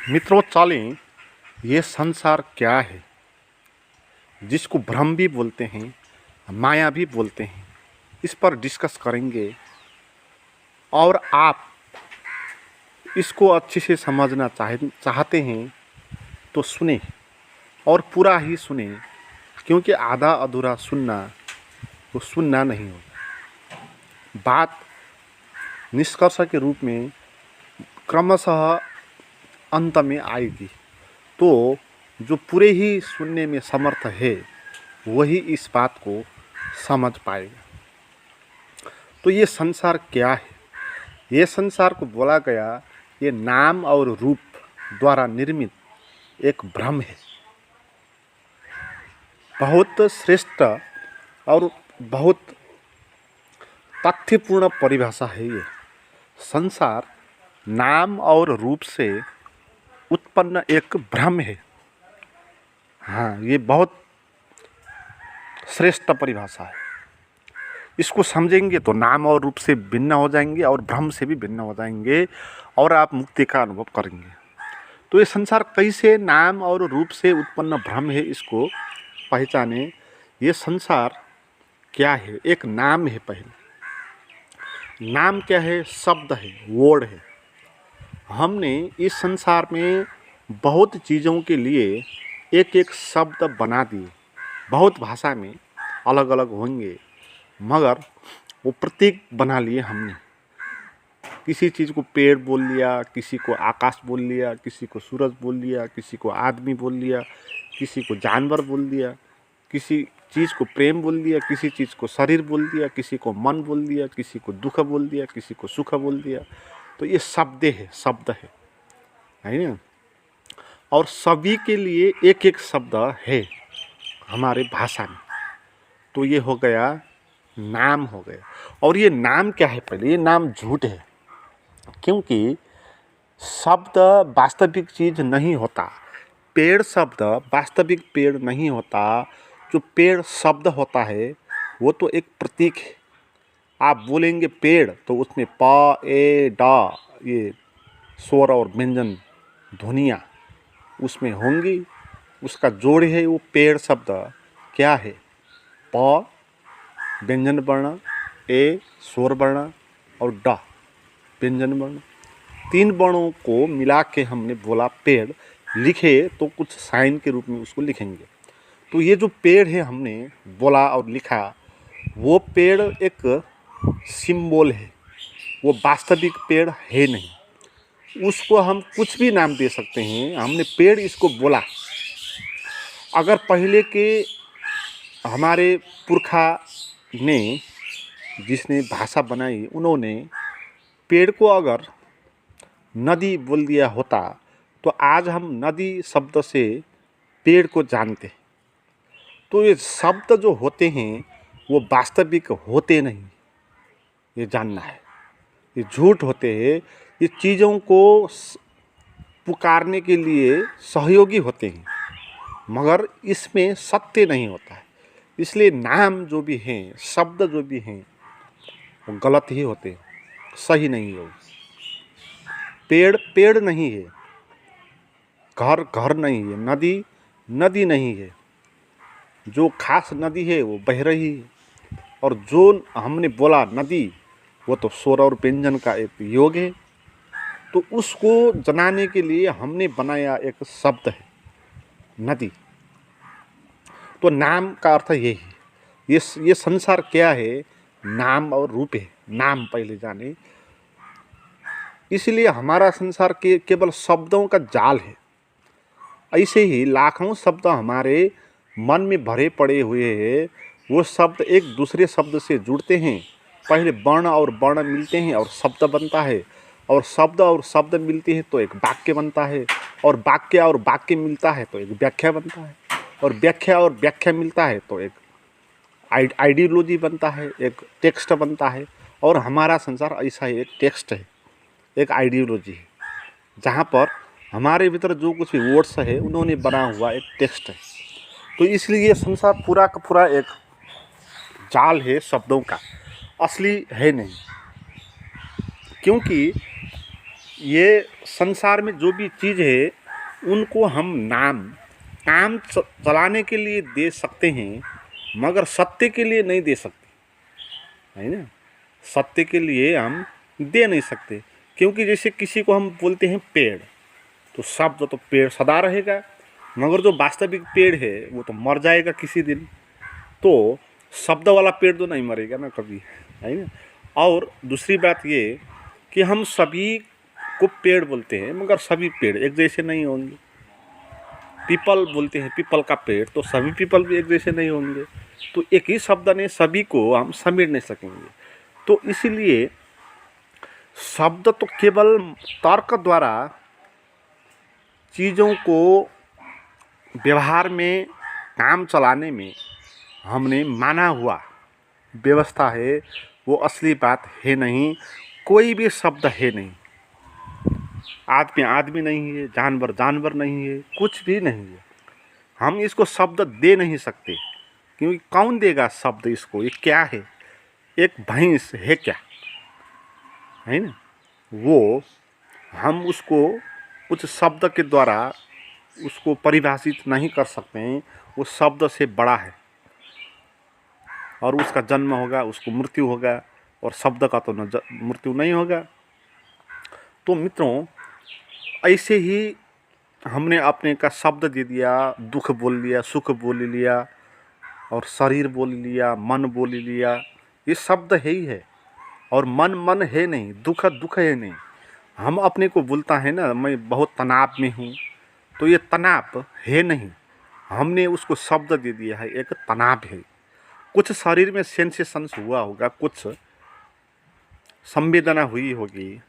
मित्रों, चलें ये संसार क्या है, जिसको भ्रम भी बोलते हैं, माया भी बोलते हैं, इस पर डिस्कस करेंगे। और आप इसको अच्छे से समझना चाहते हैं तो सुने, और पूरा ही सुने, क्योंकि आधा अधूरा सुनना वो सुनना नहीं होता। बात निष्कर्ष के रूप में क्रमशः अंत में आएगी, तो जो पूरे ही सुनने में समर्थ है वही इस बात को समझ पाएगा। तो ये संसार क्या है? ये संसार को बोला गया, ये नाम और रूप द्वारा निर्मित एक भ्रम है। बहुत श्रेष्ठ और बहुत तथ्यपूर्ण परिभाषा है ये। संसार नाम और रूप से उत्पन्न एक भ्रम है। हाँ, ये बहुत श्रेष्ठ परिभाषा है। इसको समझेंगे तो नाम और रूप से भिन्न हो जाएंगे और भ्रम से भी भिन्न हो जाएंगे और आप मुक्ति का अनुभव करेंगे। तो ये संसार कैसे नाम और रूप से उत्पन्न भ्रम है, इसको पहचाने। ये संसार क्या है? एक नाम है। पहले नाम क्या है? शब्द है, वर्ड है। हमने इस संसार में बहुत चीज़ों के लिए एक एक शब्द बना दिए। बहुत भाषा में अलग अलग होंगे, मगर वो प्रतीक बना लिए हमने। किसी चीज़ को पेड़ बोल लिया, किसी को आकाश बोल लिया, किसी को सूरज बोल लिया, किसी को आदमी बोल लिया, किसी को जानवर बोल दिया, किसी चीज़ को प्रेम बोल दिया, किसी चीज़ को शरीर बोल दिया, किसी को मन बोल दिया, किसी को दुख बोल दिया, किसी को सुख बोल दिया। तो ये शब्द है ना। और सभी के लिए एक एक शब्द है हमारे भाषा में। तो ये हो गया, नाम हो गया। और ये नाम क्या है? पहले ये नाम झूठ है, क्योंकि शब्द वास्तविक चीज़ नहीं होता। पेड़ शब्द वास्तविक पेड़ नहीं होता। जो पेड़ शब्द होता है वो तो एक प्रतीक है। आप बोलेंगे पेड़ तो उसमें प, ए, ड ये स्वर और व्यंजन ध्वनियाँ उसमें होंगी। उसका जोड़ है वो पेड़ शब्द क्या है? प व्यंजन वर्ण, ए स्वर वर्ण और ड व्यंजन वर्ण। तीन वर्णों को मिला के हमने बोला पेड़। लिखे तो कुछ साइन के रूप में उसको लिखेंगे। तो ये जो पेड़ है हमने बोला और लिखा, वो पेड़ एक सिंबल है, वो वास्तविक पेड़ है नहीं। उसको हम कुछ भी नाम दे सकते हैं। हमने पेड़ इसको बोला। अगर पहले के हमारे पुरखा ने जिसने भाषा बनाई, उन्होंने पेड़ को अगर नदी बोल दिया होता तो आज हम नदी शब्द से पेड़ को जानते हैं। तो ये शब्द जो होते हैं वो वास्तविक होते नहीं, ये जानना है। ये झूठ होते हैं। ये चीज़ों को पुकारने के लिए सहयोगी होते हैं, मगर इसमें सत्य नहीं होता है। इसलिए नाम जो भी हैं, शब्द जो भी हैं, वो गलत ही होते हैं, सही नहीं है। पेड़ पेड़ नहीं है, घर घर नहीं है, नदी नदी नहीं है। जो खास नदी है वो बह रही है, और जो हमने बोला नदी, वो तो स्वर और व्यंजन का एक योग है। तो उसको जनाने के लिए हमने बनाया एक शब्द है नदी। तो नाम का अर्थ यही है। ये संसार क्या है? नाम और रूप है। नाम पहले जाने। इसलिए हमारा संसार केवल शब्दों का जाल है। ऐसे ही लाखों शब्द हमारे मन में भरे पड़े हुए हैं। वो शब्द एक दूसरे शब्द से जुड़ते हैं। पहले वर्ण और वर्ण मिलते हैं और शब्द बनता है, और शब्द और शब्द मिलते हैं तो एक वाक्य बनता है, और वाक्य और वाक्य मिलता है तो एक व्याख्या बनता है, और व्याख्या और व्याख्या मिलता है तो एक आइडियोलॉजी बनता है, एक टेक्स्ट बनता है। और हमारा संसार ऐसा ही एक टेक्स्ट है, एक आइडियोलॉजी है, जहाँ पर हमारे भीतर जो कुछ भी वर्ड्स है उन्होंने बना हुआ एक टेक्स्ट है। तो इसलिए संसार पूरा का पूरा एक जाल है शब्दों का, असली है नहीं। क्योंकि ये संसार में जो भी चीज़ है उनको हम नाम चलाने के लिए दे सकते हैं, मगर सत्य के लिए नहीं दे सकते, है ना। सत्य के लिए हम दे नहीं सकते, क्योंकि जैसे किसी को हम बोलते हैं पेड़, तो शब्द तो पेड़ सदा रहेगा, मगर जो वास्तविक पेड़ है वो तो मर जाएगा किसी दिन। तो शब्द वाला पेड़ तो नहीं मरेगा ना कभी, है ना। और दूसरी बात ये कि हम सभी को पेड़ बोलते हैं, मगर सभी पेड़ एक जैसे नहीं होंगे। पीपल बोलते हैं, पीपल का पेड़, तो सभी पीपल भी एक जैसे नहीं होंगे। तो एक ही शब्द ने सभी को हम समेट नहीं सकेंगे। तो इसीलिए शब्द तो केवल तर्क द्वारा चीज़ों को व्यवहार में काम चलाने में हमने माना हुआ व्यवस्था है, वो असली बात है नहीं। कोई भी शब्द है नहीं, आदमी आदमी नहीं है, जानवर जानवर नहीं है, कुछ भी नहीं है। हम इसको शब्द दे नहीं सकते, क्योंकि कौन देगा शब्द इसको? ये क्या है? एक भैंस है क्या, है ना। वो हम उसको कुछ शब्द के द्वारा उसको परिभाषित नहीं कर सकते हैं। वो शब्द से बड़ा है, और उसका जन्म होगा, उसको मृत्यु होगा, और शब्द का तो मृत्यु नहीं होगा। तो मित्रों, ऐसे ही हमने अपने का शब्द दे दिया, दुख बोल लिया, सुख बोल लिया, और शरीर बोल लिया, मन बोल लिया। ये शब्द है ही है, और मन मन है नहीं, दुख दुख है नहीं। हम अपने को बोलता है ना, मैं बहुत तनाव में हूँ, तो ये तनाव है नहीं, हमने उसको शब्द दे दिया है, एक तनाव है। कुछ शरीर में सेंसेशंस हुआ होगा, कुछ संवेदना हुई होगी,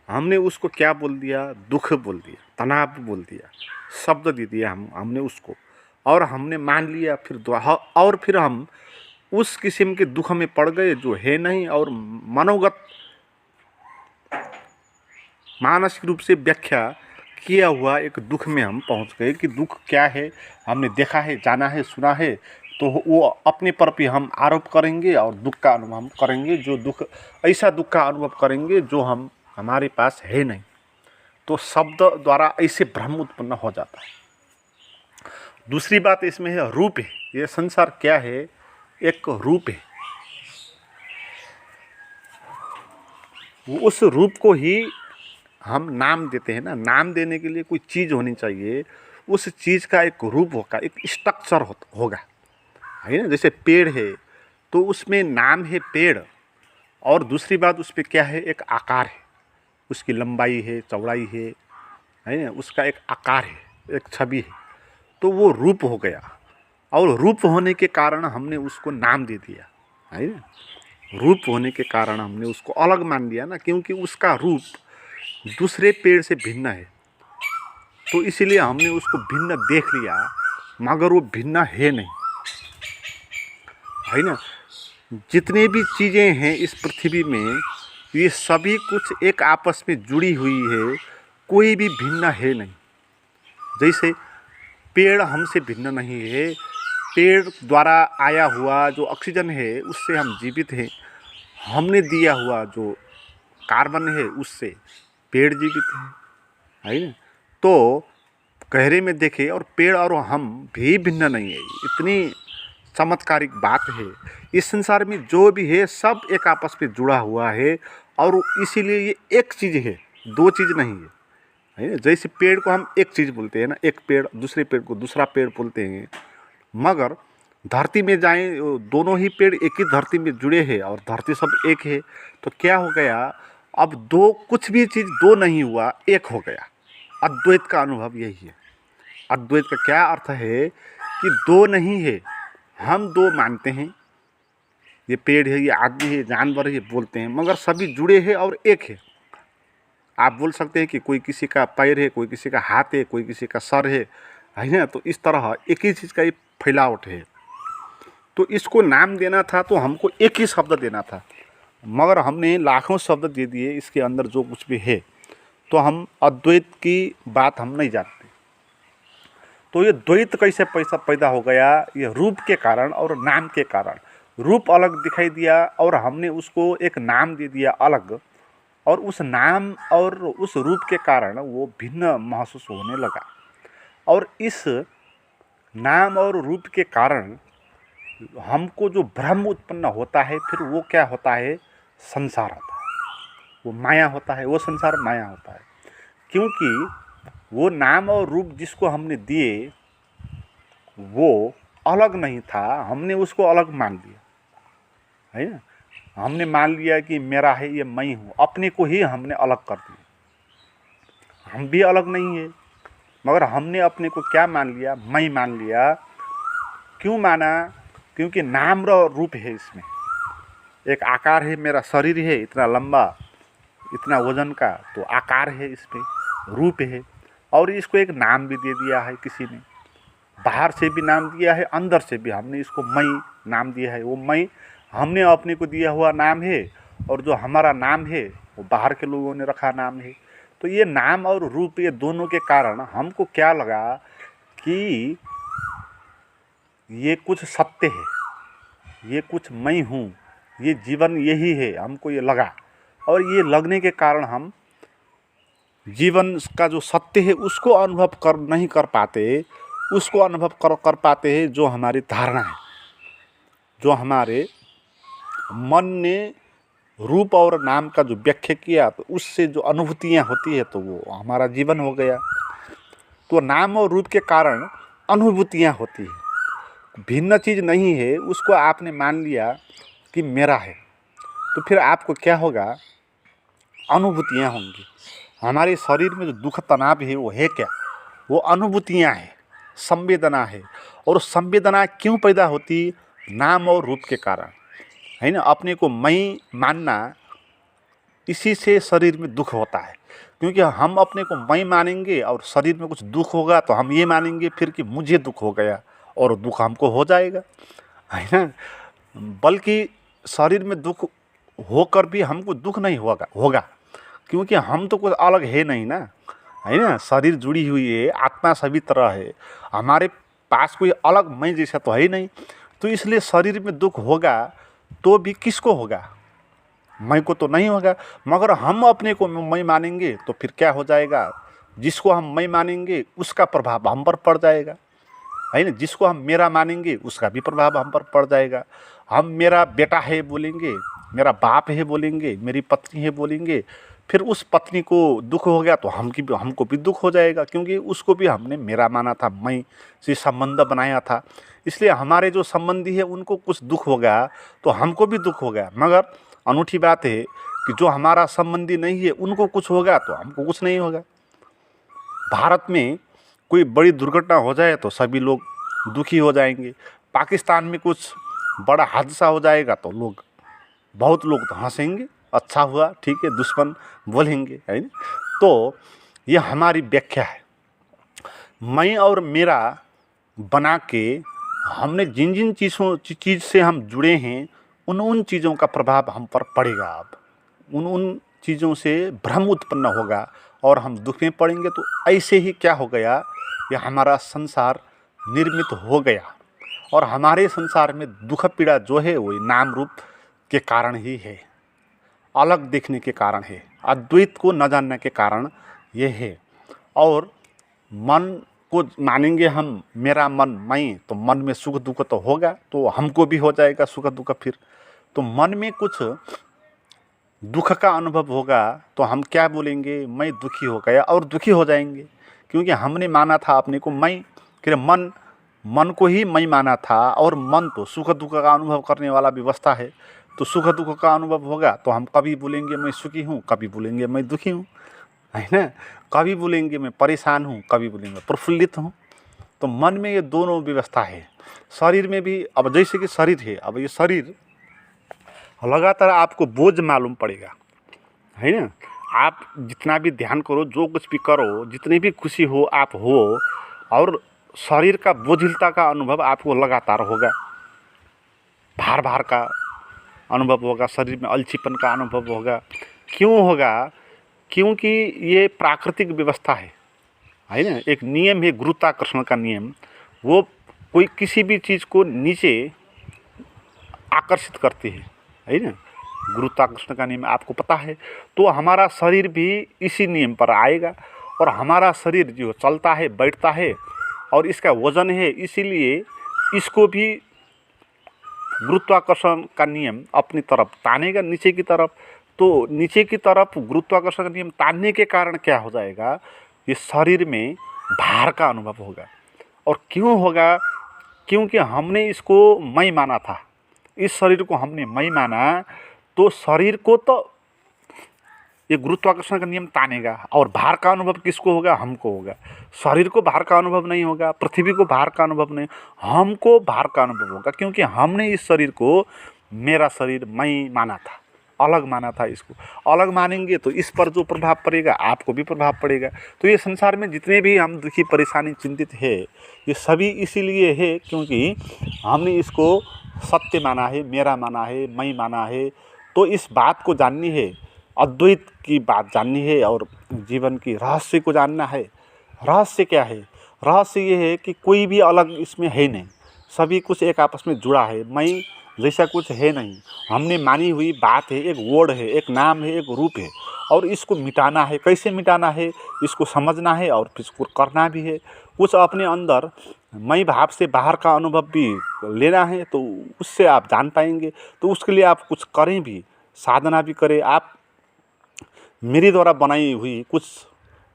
हमने उसको क्या बोल दिया? दुख बोल दिया, तनाव बोल दिया, शब्द दे दिया हमने उसको, और हमने मान लिया। फिर हम उस किस्म के दुख में पड़ गए जो है नहीं, और मनोगत मानसिक रूप से व्याख्या किया हुआ एक दुख में हम पहुंच गए कि दुख क्या है। हमने देखा है, जाना है, सुना है, तो वो अपने पर भी हम आरोप करेंगे और दुख का अनुभव हम करेंगे, जो दुख ऐसा दुख का अनुभव करेंगे जो हमारे पास है नहीं। तो शब्द द्वारा ऐसे भ्रम उत्पन्न हो जाता है। दूसरी बात इसमें है रूप है। ये संसार क्या है? एक रूप है। उस रूप को ही हम नाम देते हैं ना। नाम देने के लिए कोई चीज़ होनी चाहिए, उस चीज़ का एक रूप होगा, एक स्ट्रक्चर होगा, है ना। जैसे पेड़ है तो उसमें नाम है पेड़, और दूसरी बात उस पर क्या है? एक आकार है, उसकी लंबाई है, चौड़ाई है ना, उसका एक आकार है, एक छवि है। तो वो रूप हो गया, और रूप होने के कारण हमने उसको नाम दे दिया, है ना। रूप होने के कारण हमने उसको अलग मान लिया ना, क्योंकि उसका रूप दूसरे पेड़ से भिन्न है, तो इसीलिए हमने उसको भिन्न देख लिया, मगर वो भिन्न है नहीं, है ना। जितने भी चीज़ें हैं इस पृथ्वी में, ये सभी कुछ एक आपस में जुड़ी हुई है, कोई भी भिन्न है नहीं। जैसे पेड़ हमसे भिन्न नहीं है, पेड़ द्वारा आया हुआ जो ऑक्सीजन है उससे हम जीवित हैं, हमने दिया हुआ जो कार्बन है उससे पेड़ जीवित है ना। तो गहरे में देखें और पेड़ और हम भी भिन्न नहीं है। इतनी चमत्कारिक बात है। इस संसार में जो भी है सब एक आपस में जुड़ा हुआ है, और इसीलिए ये एक चीज़ है, दो चीज़ नहीं है ना। जैसे पेड़ को हम एक चीज़ बोलते हैं ना, एक पेड़, दूसरे पेड़ को दूसरा पेड़ बोलते हैं, मगर धरती में जाएं, दोनों ही पेड़ एक ही धरती में जुड़े हैं और धरती सब एक है, तो क्या हो गया? अब दो, कुछ भी चीज़ दो नहीं हुआ, एक हो गया। अद्वैत का अनुभव यही है। अद्वैत का क्या अर्थ है? कि दो नहीं है, हम दो मानते हैं, ये पेड़ है, ये आदमी है, जानवर है, ये बोलते हैं, मगर सभी जुड़े हैं और एक है। आप बोल सकते हैं कि कोई किसी का पैर है, कोई किसी का हाथ है, कोई किसी का सर है ना। तो इस तरह एक ही चीज़ का ये फैलावट है। तो इसको नाम देना था तो हमको एक ही शब्द देना था, मगर हमने लाखों शब्द दे दिए इसके अंदर जो कुछ भी है। तो हम अद्वैत की बात हम नहीं जानते। तो ये द्वैत कैसे पैदा हो गया? ये रूप के कारण और नाम के कारण। रूप अलग दिखाई दिया और हमने उसको एक नाम दे दिया अलग, और उस नाम और उस रूप के कारण वो भिन्न महसूस होने लगा। और इस नाम और रूप के कारण हमको जो भ्रम उत्पन्न होता है, फिर वो क्या होता है, संसार होता है, वो माया होता है, वो संसार माया होता है। क्योंकि वो नाम और रूप जिसको हमने दिए वो अलग नहीं था, हमने उसको अलग मान लिया, है ना। हमने मान लिया कि मेरा है, ये मैं हूँ, अपने को ही हमने अलग कर दिया। हम भी अलग नहीं है, मगर हमने अपने को क्या मान लिया, मैं मान लिया। क्यों माना? क्योंकि नाम और रूप है इसमें। एक आकार है, मेरा शरीर है इतना लंबा, इतना वजन का, तो आकार है, इसमें रूप है। और इसको एक नाम भी दे दिया है किसी ने, बाहर से भी नाम दिया है, अंदर से भी हमने इसको मैं नाम दिया है। वो मैं हमने अपने को दिया हुआ नाम है, और जो हमारा नाम है वो बाहर के लोगों ने रखा नाम है। तो ये नाम और रूप, ये दोनों के कारण हमको क्या लगा कि ये कुछ सत्य है, ये कुछ मैं हूँ, ये जीवन यही है, हमको ये लगा। और ये लगने के कारण हम जीवन का जो सत्य है उसको अनुभव नहीं कर पाते, उसको अनुभव कर पाते हैं जो हमारी धारणा है, जो हमारे मन ने रूप और नाम का जो व्याख्या किया, तो उससे जो अनुभूतियाँ होती है तो वो हमारा जीवन हो गया। तो नाम और रूप के कारण अनुभूतियाँ होती है, भिन्न चीज़ नहीं है, उसको आपने मान लिया कि मेरा है, तो फिर आपको क्या होगा, अनुभूतियाँ होंगी। हमारे शरीर में जो दुख तनाव है वो है क्या, वो अनुभूतियाँ हैं, संवेदना है। और संवेदना क्यों पैदा होती, नाम और रूप के कारण, है ना। अपने को मैं मानना, इसी से शरीर में दुख होता है। क्योंकि हम अपने को मैं मानेंगे और शरीर में कुछ दुख होगा तो हम ये मानेंगे फिर कि मुझे दुख हो गया, और दुख हमको हो जाएगा, है ना। बल्कि शरीर में दुख होकर भी हमको दुख नहीं होगा, क्योंकि हम तो कुछ अलग है नहीं ना, है ना। शरीर जुड़ी हुई है, आत्मा सभी तरह है, हमारे पास कोई अलग मैं जैसा तो है ही नहीं। तो इसलिए शरीर में दुख होगा तो भी किसको होगा, मैं को तो नहीं होगा। मगर हम अपने को मैं मानेंगे तो फिर क्या हो जाएगा, जिसको हम मैं मानेंगे उसका प्रभाव हम पर पड़ जाएगा, है ना। जिसको हम मेरा मानेंगे उसका भी प्रभाव हम पर पड़ जाएगा। हम मेरा बेटा है बोलेंगे, मेरा बाप है बोलेंगे, मेरी पत्नी है बोलेंगे, फिर उस पत्नी को दुख हो गया तो हमको भी दुख हो जाएगा, क्योंकि उसको भी हमने मेरा माना था, मैं से संबंध बनाया था। इसलिए हमारे जो संबंधी है उनको कुछ दुख हो गया तो हमको भी दुख हो गया। मगर अनूठी बात है कि जो हमारा संबंधी नहीं है उनको कुछ होगा तो हमको कुछ नहीं होगा। भारत में कोई बड़ी दुर्घटना हो जाए तो सभी लोग दुखी हो जाएंगे, पाकिस्तान में कुछ बड़ा हादसा हो जाएगा तो बहुत लोग तो हंसेंगे, अच्छा हुआ, ठीक है, दुश्मन बोलेंगे, है ना। तो ये हमारी व्याख्या है। मैं और मेरा बना के हमने जिन जिन चीज़ से हम जुड़े हैं उन चीज़ों का प्रभाव हम पर पड़ेगा। अब उन चीज़ों से भ्रम उत्पन्न होगा और हम दुख में पड़ेंगे। तो ऐसे ही क्या हो गया, ये हमारा संसार निर्मित हो गया। और हमारे संसार में दुख पीड़ा जो है वो नाम रूप के कारण ही है, अलग देखने के कारण है, अद्वैत को न जानने के कारण ये है। और मन को मानेंगे हम, मेरा मन मैं, तो मन में सुख दुख तो होगा, तो हमको भी हो जाएगा सुख दुख। फिर तो मन में कुछ दुख का अनुभव होगा तो हम क्या बोलेंगे, मैं दुखी हो गया, और दुखी हो जाएंगे, क्योंकि हमने माना था अपने को मैं, कि मन को ही मैं माना था। और मन तो सुख दुख का अनुभव करने वाला व्यवस्था है, तो सुख दुख का अनुभव होगा तो हम कभी बोलेंगे मैं सुखी हूँ, कभी बोलेंगे मैं दुखी हूँ, है ना। कभी बोलेंगे मैं परेशान हूँ, कभी बोलेंगे प्रफुल्लित हूँ। तो मन में ये दोनों व्यवस्था है। शरीर में भी, अब जैसे कि शरीर है, अब ये शरीर लगातार आपको बोझ मालूम पड़ेगा, है ना। आप जितना भी ध्यान करो, जो कुछ भी करो, जितनी भी खुशी हो आप हो, और शरीर का बोझिलता का अनुभव आपको लगातार होगा, भार का अनुभव होगा, शरीर में अलसीपन का अनुभव होगा। क्यों होगा, क्योंकि ये प्राकृतिक व्यवस्था है ना। एक नियम है गुरुत्वाकर्षण का नियम, वो कोई किसी भी चीज़ को नीचे आकर्षित करती है ना। गुरुत्वाकर्षण का नियम आपको पता है, तो हमारा शरीर भी इसी नियम पर आएगा और हमारा शरीर जो चलता है, बैठता है और इसका वजन है, इसीलिए इसको भी गुरुत्वाकर्षण का नियम अपनी तरफ तानेगा नीचे की तरफ। तो नीचे की तरफ गुरुत्वाकर्षण का नियम तानने के कारण क्या हो जाएगा, ये शरीर में भार का अनुभव होगा। और क्यों होगा, क्योंकि हमने इसको मैं माना था, इस शरीर को हमने मैं माना, तो शरीर को तो ये गुरुत्वाकर्षण का नियम तानेगा और भार का अनुभव किसको होगा, हमको होगा। शरीर को भार का अनुभव नहीं होगा, पृथ्वी को भार का अनुभव नहीं, हमको भार का अनुभव होगा, क्योंकि हमने इस शरीर को मेरा शरीर मैं माना था, अलग माना था। इसको अलग मानेंगे तो इस पर जो प्रभाव पड़ेगा आपको भी प्रभाव पड़ेगा। तो ये संसार में जितने भी हम दुखी, परेशानी, चिंतित है, ये सभी इसीलिए है क्योंकि हमने इसको सत्य माना है, मेरा माना है, मैं माना है। तो इस बात को जाननी है, अद्वैत की बात जाननी है और जीवन की रहस्य को जानना है। रहस्य क्या है, रहस्य ये है कि कोई भी अलग इसमें है नहीं, सभी कुछ एक आपस में जुड़ा है, मैं जैसा कुछ है नहीं। हमने मानी हुई बात है, एक वर्ड है, एक नाम है, एक रूप है, और इसको मिटाना है। कैसे मिटाना है, इसको समझना है और फिर इसको करना भी है। कुछ अपने अंदर मैं भाव से बाहर का अनुभव भी लेना है, तो उससे आप जान पाएंगे। तो उसके लिए आप कुछ करें भी, साधना भी करें। आप मेरे द्वारा बनाई हुई कुछ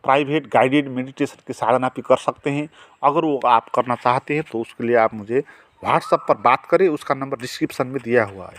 प्राइवेट गाइडेड मेडिटेशन की साधना भी कर सकते हैं। अगर वो आप करना चाहते हैं तो उसके लिए आप मुझे व्हाट्सएप पर बात करें, उसका नंबर डिस्क्रिप्शन में दिया हुआ है।